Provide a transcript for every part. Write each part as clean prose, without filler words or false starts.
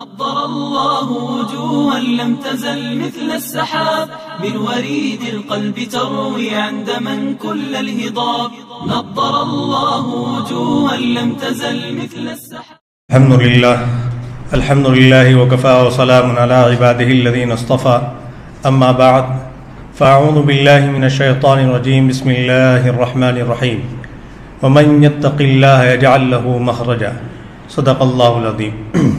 نضر الله وجوها لم تزل مثل السحاب من وريد القلب تروي عندما كل الهضاب. نضر الله وجوها لم تزل مثل السحاب. الحمد لله وكفى وسلام على عباده الذين اصطفى. أما بعد فأعوذ بالله من الشيطان الرجيم. بسم الله الرحمن الرحيم. ومن يتق الله يجعل له مخرجا. صدق الله العظيم.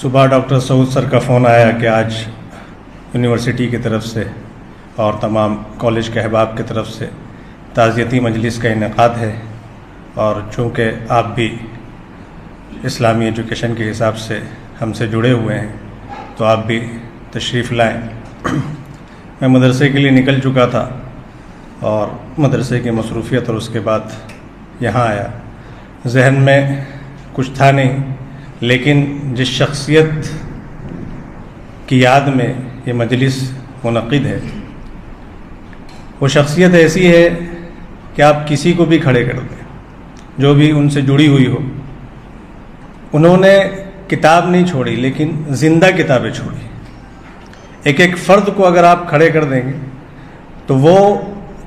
صبح ڈاکٹر سعود سر کا فون آیا کہ آج یونیورسٹی کی طرف سے اور تمام کالج کے احباب کی طرف سے تعزیتی مجلس کا انعقاد ہے، اور چونکہ آپ بھی اسلامی ایجوکیشن کے حساب سے ہم سے جڑے ہوئے ہیں تو آپ بھی تشریف لائیں۔ میں مدرسے کے لیے نکل چکا تھا اور مدرسے کی مصروفیت اور اس کے بعد یہاں آیا۔ ذہن میں کچھ تھا نہیں، لیکن جس شخصیت کی یاد میں یہ مجلس منعقد ہے وہ شخصیت ایسی ہے کہ آپ کسی کو بھی کھڑے کر دیں جو بھی ان سے جڑی ہوئی ہو۔ انہوں نے کتاب نہیں چھوڑی لیکن زندہ کتابیں چھوڑی۔ ایک ایک فرد کو اگر آپ کھڑے کر دیں گے تو وہ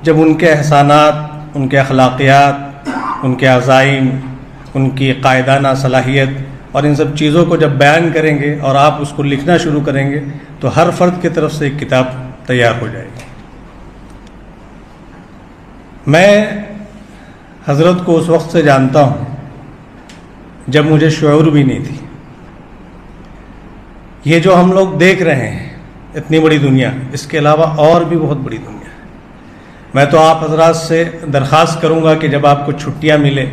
جب ان کے احسانات، ان کے اخلاقیات، ان کے عزائم، ان کی قائدانہ صلاحیت اور ان سب چیزوں کو جب بیان کریں گے اور آپ اس کو لکھنا شروع کریں گے تو ہر فرد کی طرف سے ایک کتاب تیار ہو جائے گی۔ میں حضرت کو اس وقت سے جانتا ہوں جب مجھے شعور بھی نہیں تھی۔ یہ جو ہم لوگ دیکھ رہے ہیں اتنی بڑی دنیا، اس کے علاوہ اور بھی بہت بڑی دنیا ہے۔ میں تو آپ حضرات سے درخواست کروں گا کہ جب آپ کو چھٹیاں ملے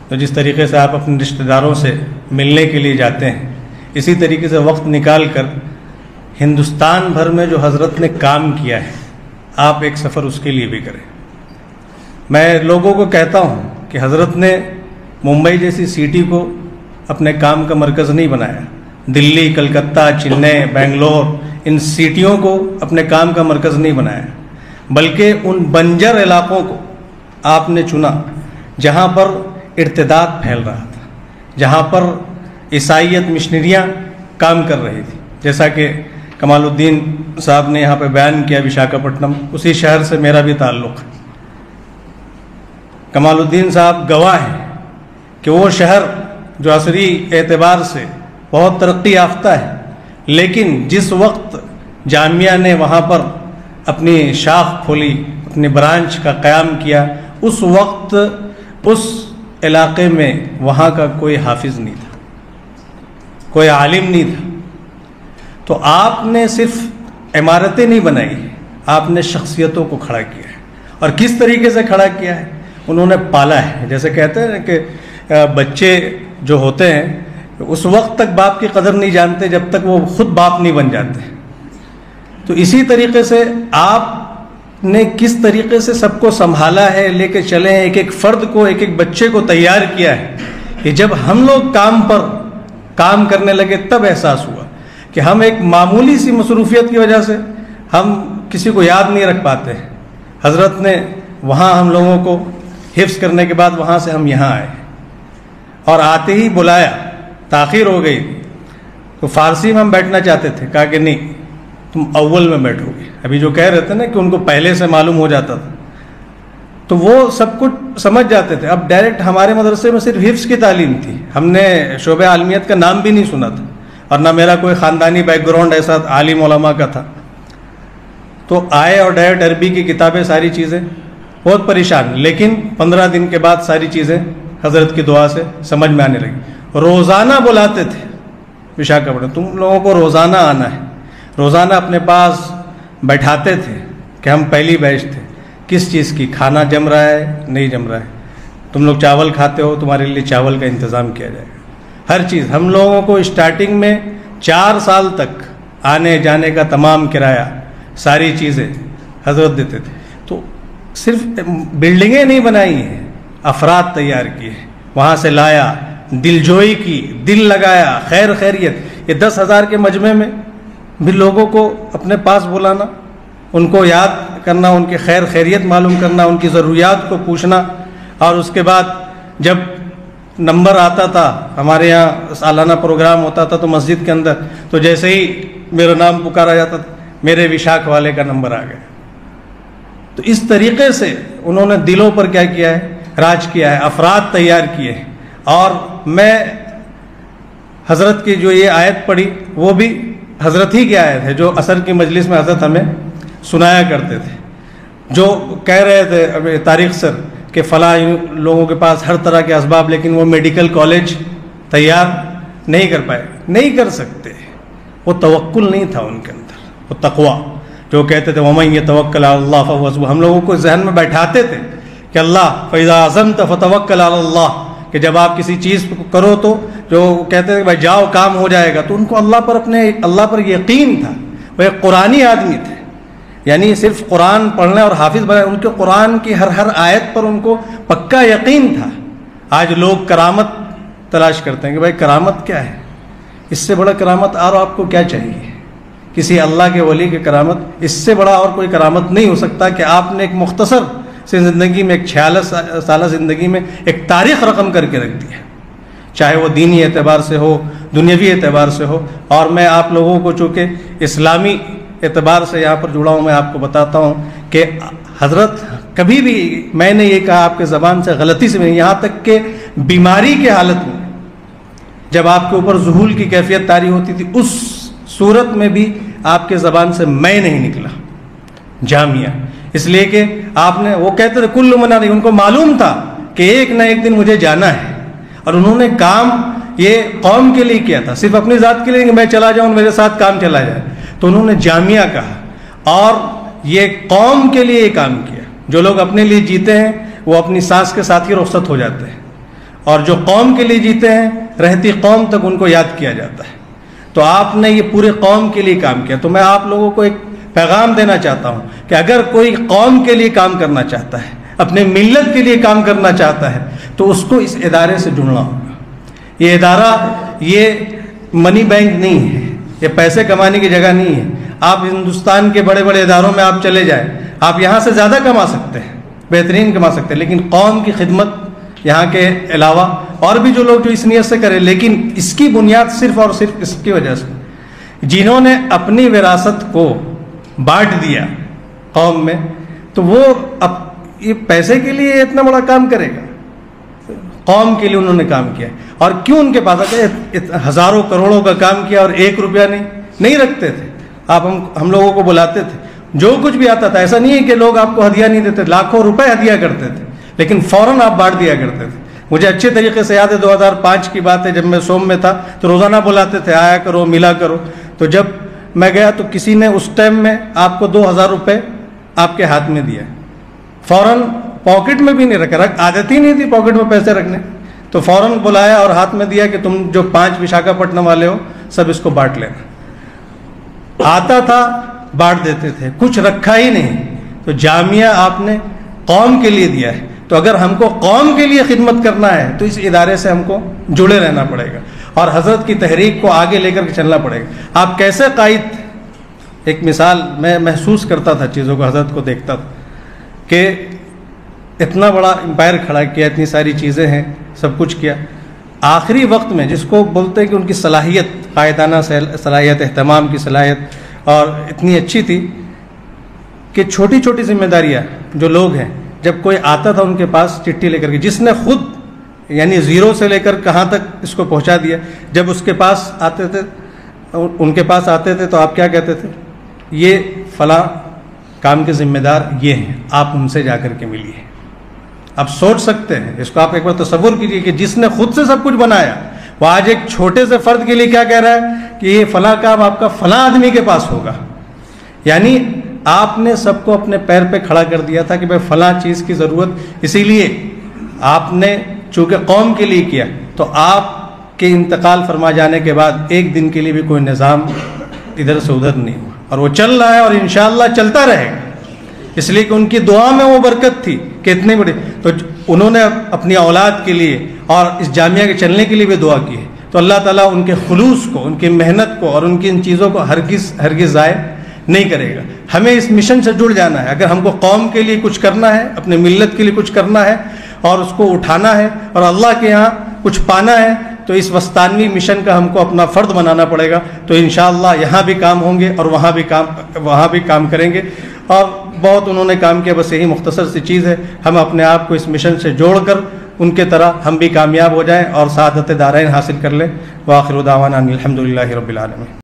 تو جس طریقے سے آپ اپنے رشتہ داروں سے ملنے کے لیے جاتے ہیں، اسی طریقے سے وقت نکال کر ہندوستان بھر میں جو حضرت نے کام کیا ہے آپ ایک سفر اس کے لیے بھی کریں۔ میں لوگوں کو کہتا ہوں کہ حضرت نے ممبئی جیسی سٹی کو اپنے کام کا مرکز نہیں بنایا، دلی، کلکتہ، چنئی، بنگلور، ان سٹیوں کو اپنے کام کا مرکز نہیں بنایا، بلکہ ان بنجر علاقوں کو آپ نے چنا جہاں پر ارتداد پھیل رہا تھا، جہاں پر عیسائیت مشنریاں کام کر رہی تھی۔ جیسا کہ کمال الدین صاحب نے یہاں پہ بیان کیا، وشاکھاپٹنم، اسی شہر سے میرا بھی تعلق ہے۔ کمال الدین صاحب گواہ ہیں کہ وہ شہر جو عصری اعتبار سے بہت ترقی یافتہ ہے، لیکن جس وقت جامعہ نے وہاں پر اپنی شاخ کھولی، اپنی برانچ کا قیام کیا، اس وقت اس علاقے میں وہاں کا کوئی حافظ نہیں تھا، کوئی عالم نہیں تھا۔ تو آپ نے صرف عمارتیں نہیں بنائی، آپ نے شخصیتوں کو کھڑا کیا ہے۔ اور کس طریقے سے کھڑا کیا ہے؟ انہوں نے پالا ہے۔ جیسے کہتے ہیں کہ بچے جو ہوتے ہیں اس وقت تک باپ کی قدر نہیں جانتے جب تک وہ خود باپ نہیں بن جاتے۔ تو اسی طریقے سے آپ نے کس طریقے سے سب کو سنبھالا ہے، لے کے چلے ہیں، ایک ایک فرد کو، ایک ایک بچے کو تیار کیا ہے کہ جب ہم لوگ کام پر کام کرنے لگے تب احساس ہوا کہ ہم ایک معمولی سی مصروفیت کی وجہ سے ہم کسی کو یاد نہیں رکھ پاتے۔ حضرت نے وہاں ہم لوگوں کو حفظ کرنے کے بعد وہاں سے ہم یہاں آئے اور آتے ہی بلایا، تاخیر ہو گئی تو فارسی میں ہم بیٹھنا چاہتے تھے، کہا کہ نہیں تم اول میں بیٹھو گے۔ ابھی جو کہہ رہے تھے نا کہ ان کو پہلے سے معلوم ہو جاتا تھا تو وہ سب کچھ سمجھ جاتے تھے۔ اب ڈائریکٹ ہمارے مدرسے میں صرف حفظ کی تعلیم تھی، ہم نے شعبہ عالمیت کا نام بھی نہیں سنا تھا، اور نہ میرا کوئی خاندانی بیک گراؤنڈ ایسا عالم علماء کا تھا۔ تو آئے اور ڈائریکٹ عربی کی کتابیں، ساری چیزیں، بہت پریشان، لیکن 15 دن کے بعد ساری چیزیں حضرت کی دعا سے سمجھ میں آنے لگی۔ روزانہ بلاتے تھے وشاکھاپٹنم، تم لوگوں کو روزانہ آنا ہے۔ روزانہ اپنے پاس بیٹھاتے تھے کہ ہم پہلی بیچ تھے، کس چیز کی، کھانا جم رہا ہے نہیں جم رہا ہے، تم لوگ چاول کھاتے ہو، تمہارے لیے چاول کا انتظام کیا جائے گا۔ ہر چیز ہم لوگوں کو اسٹارٹنگ میں 4 سال تک آنے جانے کا تمام کرایہ، ساری چیزیں حضرت دیتے تھے۔ تو صرف بلڈنگیں نہیں بنائی ہیں، افراد تیار کیے، وہاں سے لایا، دل جوئی کی، دل لگایا، خیر خیریت۔ یہ 10,000 کے مجمع میں بھی لوگوں کو اپنے پاس بلانا، ان کو یاد کرنا، ان کی خیر خیریت معلوم کرنا، ان کی ضروریات کو پوچھنا، اور اس کے بعد جب نمبر آتا تھا، ہمارے یہاں سالانہ پروگرام ہوتا تھا تو مسجد کے اندر تو جیسے ہی میرا نام پکارا جاتا تھا میرے وشاکھ والے کا نمبر آ گیا. تو اس طریقے سے انہوں نے دلوں پر کیا کیا ہے، راج کیا ہے، افراد تیار کیے ہیں. اور میں حضرت کی جو یہ آیت پڑھی وہ بھی حضرت ہی کی آیت ہے جو عصر کی مجلس میں حضرت ہمیں سنایا کرتے تھے، جو کہہ رہے تھے ابھی طارق سر کہ فلاں لوگوں کے پاس ہر طرح کے اسباب لیکن وہ میڈیکل کالج تیار نہیں کر پائے. نہیں کر سکتے، وہ توکل نہیں تھا ان کے اندر، وہ تقوی. جو کہتے تھے وَمَن يَتَوَكَّلْ عَلَى اللَّهِ فَهُوَ حَسْبُهُ، ہم لوگوں کو ذہن میں بیٹھاتے تھے کہ اللہ فَإِذَا عَزَمْتَ فَتَوَكَّلْ عَلَى اللَّهِ، کہ جب آپ کسی چیز کو کرو تو جو کہتے تھے کہ بھائی جاؤ کام ہو جائے گا. تو ان کو اللہ پر یقین تھا. وہ ایک قرآنی آدمی تھے، یعنی صرف قرآن پڑھنے اور حافظ بنے، ان کے قرآن کی ہر آیت پر ان کو پکا یقین تھا. آج لوگ کرامت تلاش کرتے ہیں کہ بھائی کرامت کیا ہے، اس سے بڑا کرامت اور آپ کو کیا چاہیے. کسی اللہ کے ولی کی کرامت، اس سے بڑا اور کوئی کرامت نہیں ہو سکتا کہ آپ نے ایک مختصر سے زندگی میں، ایک 46 سالہ زندگی میں ایک تاریخ رقم کر کے رکھ دیا، چاہے وہ دینی اعتبار سے ہو، دنیاوی اعتبار سے ہو. اور میں آپ لوگوں کو چونکہ اسلامی اعتبار سے یہاں پر جڑا ہوں، میں آپ کو بتاتا ہوں کہ حضرت کبھی بھی میں نے یہ کہا آپ کے زبان سے غلطی سے نہیں، یہاں تک کہ بیماری کے حالت میں جب آپ کے اوپر ذہول کی کیفیت طاری ہوتی تھی اس صورت میں بھی آپ کے زبان سے میں نہیں نکلا جامعہ. اس لیے کہ آپ نے، وہ کہتے تھے کل منا نہیں، ان کو معلوم تھا کہ ایک نہ ایک دن مجھے جانا ہے. اور انہوں نے کام یہ قوم کے لیے کیا تھا، صرف اپنی ذات کے لیے کہ میں چلا جاؤں میرے ساتھ کام چلا جائے. تو انہوں نے جامعہ کہا اور یہ قوم کے لیے یہ کام کیا. جو لوگ اپنے لیے جیتے ہیں وہ اپنی سانس کے ساتھ ہی رخصت ہو جاتے ہیں، اور جو قوم کے لیے جیتے ہیں رہتی قوم تک ان کو یاد کیا جاتا ہے. تو آپ نے یہ پورے قوم کے لیے کام کیا. تو میں آپ لوگوں کو ایک پیغام دینا چاہتا ہوں کہ اگر کوئی قوم کے لیے کام کرنا چاہتا ہے، اپنے ملت کے لیے کام کرنا چاہتا ہے تو اس کو اس ادارے سے جڑنا ہوگا. یہ ادارہ یہ منی بینک نہیں ہے، یہ پیسے کمانے کی جگہ نہیں ہے. آپ ہندوستان کے بڑے بڑے اداروں میں آپ چلے جائیں، آپ یہاں سے زیادہ کما سکتے ہیں، بہترین کما سکتے ہیں، لیکن قوم کی خدمت یہاں کے علاوہ اور بھی جو لوگ جو اس نیت سے کریں، لیکن اس کی بنیاد صرف اور صرف اس کی وجہ سے جنہوں نے اپنی وراثت کو بانٹ دیا قوم میں، تو وہ اب یہ پیسے کے لیے اتنا بڑا کام کرے گا. قوم کے لیے انہوں نے کام کیا. اور کیوں ان کے پاس ہزاروں کروڑوں کا کام کیا اور 1 روپیہ نہیں رکھتے تھے. آپ ہم لوگوں کو بلاتے تھے، جو کچھ بھی آتا تھا، ایسا نہیں ہے کہ لوگ آپ کو ہدیہ نہیں دیتے، لاکھوں روپے ہدیہ کرتے تھے، لیکن فوراً آپ بانٹ دیا کرتے تھے. مجھے اچھے طریقے سے یاد ہے 2005 کی بات ہے، جب میں سوم میں تھا تو روزانہ بلاتے تھے آیا کرو ملا کرو. تو جب میں گیا تو کسی نے اس ٹائم میں آپ کو 2000 روپے آپ کے ہاتھ میں دیا، فوراً پاکٹ میں بھی نہیں رکھا، عادت ہی نہیں تھی پاکٹ میں پیسے رکھنے. تو فوراً بلایا اور ہاتھ میں دیا کہ تم جو 5 وشاکھاپٹنم والے ہو سب اس کو بانٹ لینا. آتا تھا بانٹ دیتے تھے، کچھ رکھا ہی نہیں. تو جامعہ آپ نے قوم کے لیے دیا ہے، تو اگر ہم کو قوم کے لیے خدمت کرنا ہے تو اس ادارے سے ہم کو جڑے رہنا پڑے گا اور حضرت کی تحریک کو آگے لے کر کے چلنا پڑے گا. آپ کیسے قائد، ایک مثال میں محسوس کرتا تھا چیزوں کو، حضرت کو دیکھتا تھا کہ اتنا بڑا امپائر کھڑا کیا، اتنی ساری چیزیں ہیں، سب کچھ کیا، آخری وقت میں جس کو بولتے ہیں کہ ان کی صلاحیت، قائدانہ صلاحیت، اہتمام کی صلاحیت اور اتنی اچھی تھی کہ چھوٹی چھوٹی ذمہ داریاں جو لوگ ہیں، جب کوئی آتا تھا ان کے پاس چٹھی لے کر کے، جس نے خود یعنی زیرو سے لے کر کہاں تک اس کو پہنچا دیا، جب اس کے پاس آتے تھے، ان کے پاس آتے تھے تو آپ کیا کہتے تھے، یہ فلاں کام کے ذمہ دار یہ ہیں، آپ ان سے جا کر کے ملیے. آپ سوچ سکتے ہیں اس کو، آپ ایک بار تصور کیجیے کہ جس نے خود سے سب کچھ بنایا وہ آج ایک چھوٹے سے فرد کے لیے کیا کہہ رہا ہے کہ یہ فلاں کام آپ کا فلاں آدمی کے پاس ہوگا. یعنی آپ نے سب کو اپنے پیر پہ کھڑا کر دیا تھا کہ بھائی فلاں چیز کی ضرورت، اسی لیے آپ نے چونکہ قوم کے لیے کیا تو آپ کے انتقال فرما جانے کے بعد ایک دن کے لیے بھی کوئی نظام ادھر سے ادھر نہیں ہوا، اور وہ چل رہا ہے اور انشاءاللہ چلتا رہے گا. اس لیے کہ ان کی دعا میں وہ برکت تھی کہ اتنے بڑے، تو انہوں نے اپنی اولاد کے لیے اور اس جامعہ کے چلنے کے لیے بھی دعا کی ہے. تو اللہ تعالیٰ ان کے خلوص کو، ان کی محنت کو اور ان کی ان چیزوں کو ہرگز ضائع نہیں کرے گا. ہمیں اس مشن سے جڑ جانا ہے. اگر ہم کو قوم کے لیے کچھ کرنا ہے، اپنے ملت کے لیے کچھ کرنا ہے اور اس کو اٹھانا ہے اور اللہ کے یہاں کچھ پانا ہے تو اس وسطانوی مشن کا ہم کو اپنا فرد بنانا پڑے گا. تو انشاءاللہ یہاں بھی کام ہوں گے اور وہاں بھی کام کریں گے. اور بہت انہوں نے کام کیا, بس یہی مختصر سی چیز ہے, ہم اپنے آپ کو اس مشن سے جوڑ کر ان کے طرح ہم بھی کامیاب ہو جائیں اور سعادت دارین حاصل کر لیں. وآخر دعوانا ان الحمدللہ رب العالمین.